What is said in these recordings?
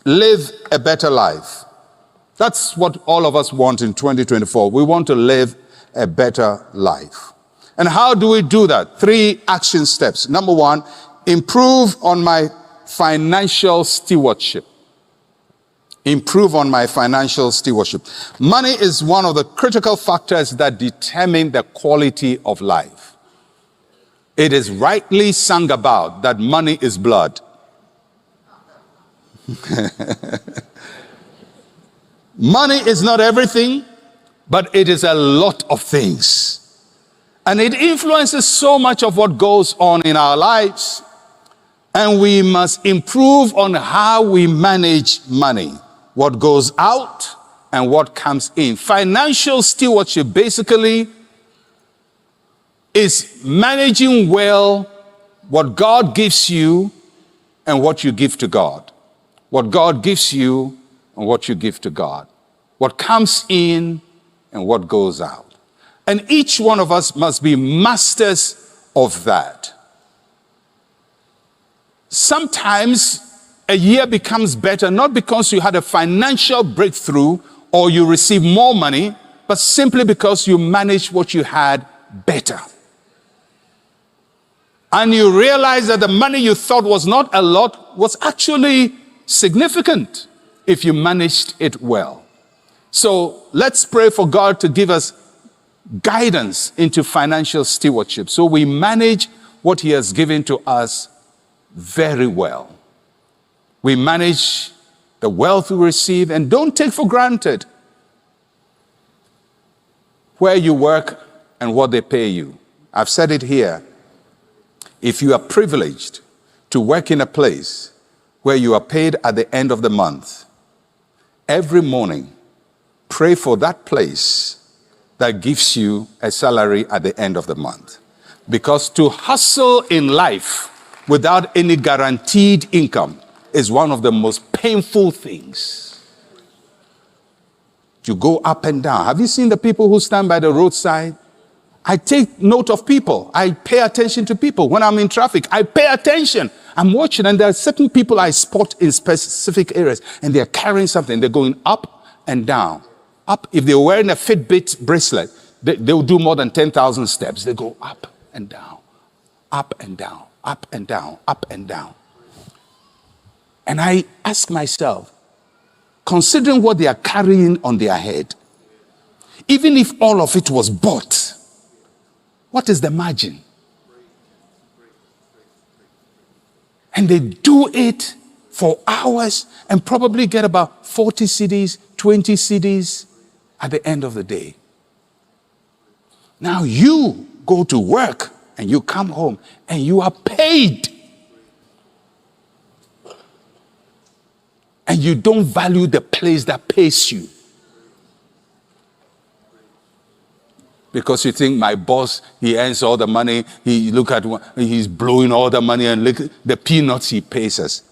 live a better life. That's what all of us want in 2024. We want to live a better life. And how do we do that? 3 action steps. Number 1, improve on my financial stewardship. Improve on my financial stewardship. Money is one of the critical factors that determine the quality of life. It is rightly sung about that money is blood. Money is not everything, but it is a lot of things. And it influences so much of what goes on in our lives. And we must improve on how we manage money, what goes out and what comes in. Financial stewardship basically is managing well what God gives you and what you give to God. What God gives you and what you give to God. What comes in and what goes out. And each one of us must be masters of that. Sometimes a year becomes better not because you had a financial breakthrough or you received more money, but simply because you managed what you had better. And you realize that the money you thought was not a lot was actually significant if you managed it well. So let's pray for God to give us guidance into financial stewardship so we manage what He has given to us very well. We manage the wealth we receive and don't take for granted where you work and what they pay you. I've said it here. If you are privileged to work in a place where you are paid at the end of the month, every morning, pray for that place that gives you a salary at the end of the month. Because to hustle in life without any guaranteed income is one of the most painful things. You go up and down. Have you seen the people who stand by the roadside? I take note of people. I pay attention to people. When I'm in traffic, I pay attention. I'm watching, and there are certain people I spot in specific areas, and they're carrying something. They're going up and down. Up. If they're wearing a Fitbit bracelet, they'll do more than 10,000 steps. They go up and down, up and down, up and down, up and down. And I ask myself, considering what they are carrying on their head, even if all of it was bought, what is the margin? And they do it for hours and probably get about 40 cedis, 20 cedis at the end of the day. Now you go to work and you come home and you are paid. And you don't value the place that pays you. Because you think my boss, he earns all the money, he's blowing all the money and look at the peanuts he pays us.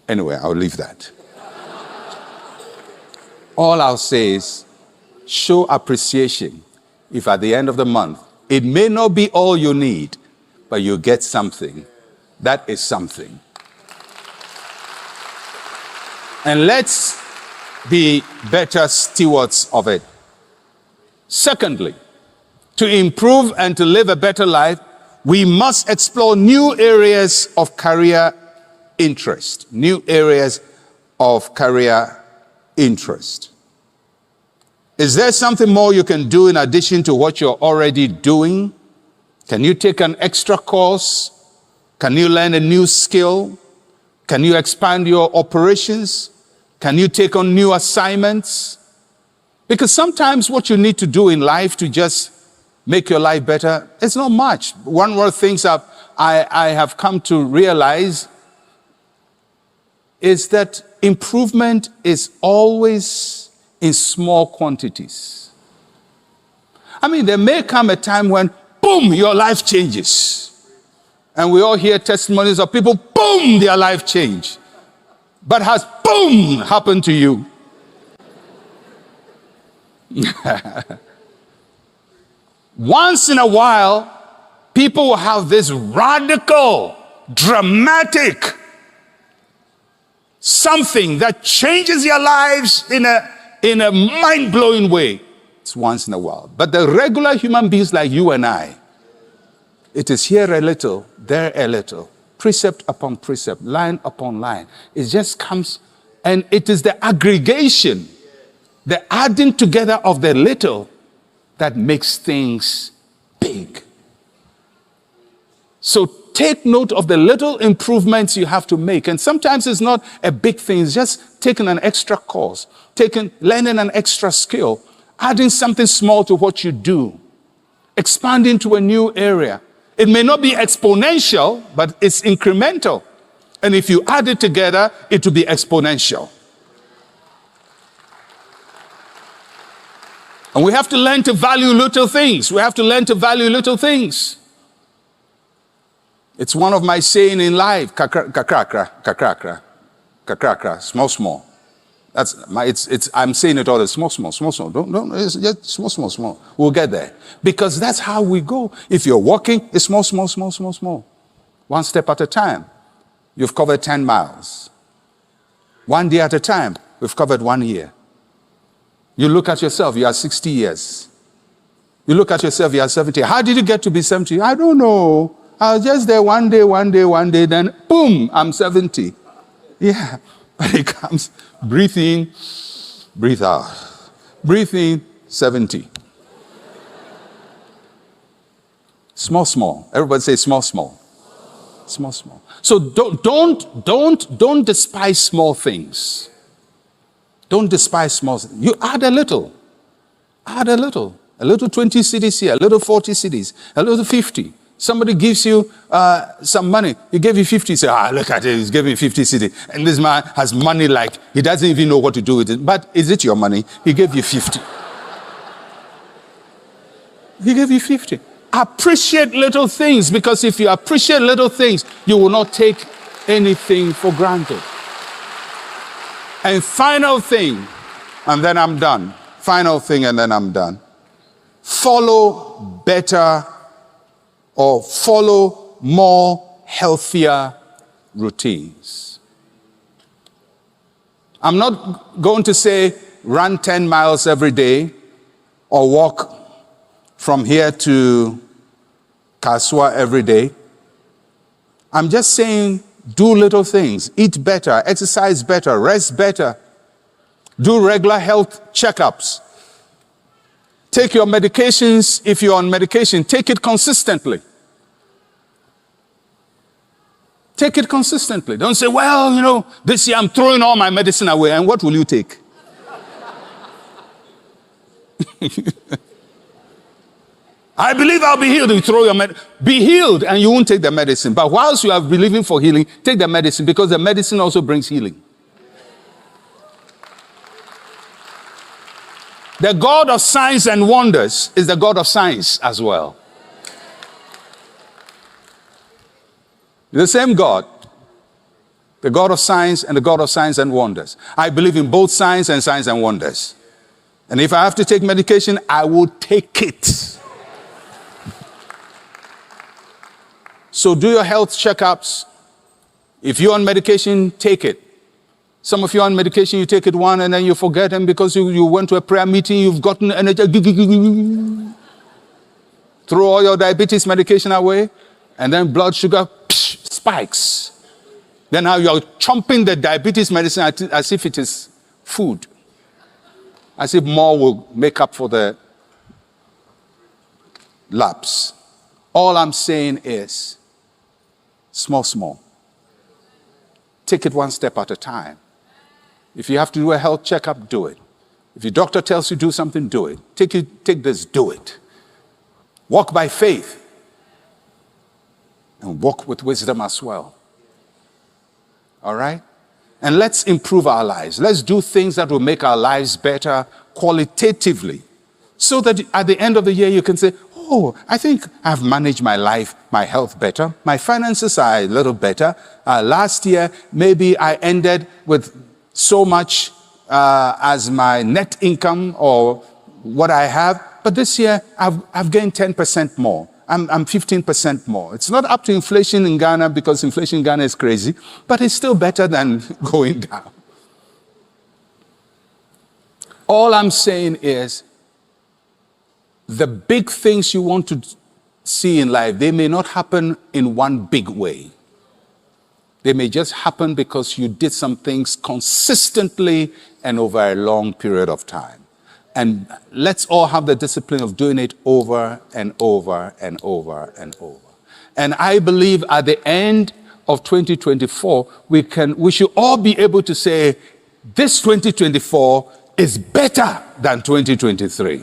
Anyway, I'll leave that. All I'll say is, show appreciation if at the end of the month, it may not be all you need, but you get something. That is something. And let's be better stewards of it. Secondly, to improve and to live a better life, we must explore new areas of career interest. New areas of career interest. Is there something more you can do in addition to what you're already doing? Can you take an extra course? Can you learn a new skill? Can you expand your operations? Can you take on new assignments? Because sometimes what you need to do in life to just make your life better, it's not much. One of the things I have come to realize is that improvement is always in small quantities. I mean, there may come a time when, boom, your life changes. And we all hear testimonies of people, boom, their life changed. But has, boom, happened to you? Once in a while, people will have this radical dramatic, something that changes your lives in a mind-blowing way, it's once in a while. But the regular human beings like you and I, it is here a little, there a little, precept upon precept, line upon line. It just comes, and it is the aggregation, the adding together of the little that makes things big. So take note of the little improvements you have to make. And sometimes it's not a big thing, it's just taking an extra course, learning an extra skill, adding something small to what you do, expanding to a new area. It may not be exponential, but it's incremental. And if you add it together, it will be exponential. And we have to learn to value little things. We have to learn to value little things. It's one of my saying in life, kakrakra, small. I'm saying it all the small. Don't, it's just small. We'll get there. Because that's how we go. If you're walking, it's small. One step at a time. You've covered 10 miles. One day at a time, we've covered 1 year. You look at yourself, you are 60 years. You look at yourself, you are 70. How did you get to be 70? I don't know. I was just there one day, then boom, I'm 70. Yeah. But it comes, breathe in, breathe out. Breathe in, 70. Small. Everybody say small. Small. So don't despise small things. Don't despise small things. You add a little. A little 20 cities here, a little 40 cities, a little 50. Somebody gives you some money. He gave you 50. You say, look at it. He's giving 50 cedi. And this man has money like he doesn't even know what to do with it. But is it your money? He gave you 50. He gave you 50. Appreciate little things, because if you appreciate little things, you will not take anything for granted. And final thing, and then I'm done. Follow better or follow more healthier routines. I'm not going to say run 10 miles every day or walk from here to Kaswa every day. I'm just saying do little things. Eat better, exercise better, rest better. Do regular health checkups. Take your medications. If you're on medication, take it consistently. Take it consistently. Don't say, well, this year I'm throwing all my medicine away. And what will you take? I believe I'll be healed. You throw your medicine. Be healed and you won't take the medicine. But whilst you are believing for healing, take the medicine, because the medicine also brings healing. The God of signs and wonders is the God of science as well. The same God. The God of science and the God of signs and wonders. I believe in both signs and wonders. And if I have to take medication, I will take it. So do your health checkups. If you're on medication, take it. Some of you are on medication, you take it one and then you forget them because you went to a prayer meeting, you've gotten energy. Throw all your diabetes medication away, and then blood sugar spikes. Then now you're chomping the diabetes medicine as if it is food. As if more will make up for the lapse. All I'm saying is, small. Take it one step at a time. If you have to do a health checkup, do it. If your doctor tells you do something, do it. Take this, do it. Walk by faith. And walk with wisdom as well. All right? And let's improve our lives. Let's do things that will make our lives better qualitatively. So that at the end of the year you can say, I think I've managed my life, my health better. My finances are a little better. Last year, maybe I ended with so much as my net income or what I have. But this year, I've gained 10% more. I'm 15% more. It's not up to inflation in Ghana because inflation in Ghana is crazy, but it's still better than going down. All I'm saying is the big things you want to see in life, they may not happen in one big way. They may just happen because you did some things consistently and over a long period of time. And let's all have the discipline of doing it over and over and over and over. And I believe at the end of 2024, we should all be able to say, this 2024 is better than 2023.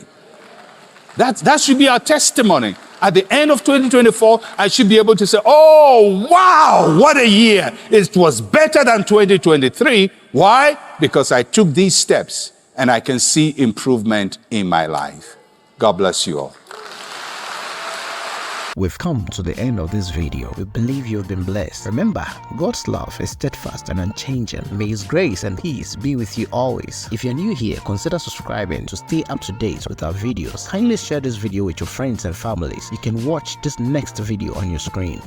That should be our testimony. At the end of 2024, I should be able to say, oh, wow, what a year. It was better than 2023. Why? Because I took these steps and I can see improvement in my life. God bless you all. We've come to the end of this video. We believe you've been blessed. Remember, God's love is steadfast and unchanging. May His grace and peace be with you always. If you're new here, consider subscribing to stay up to date with our videos. Kindly share this video with your friends and families. You can watch this next video on your screen.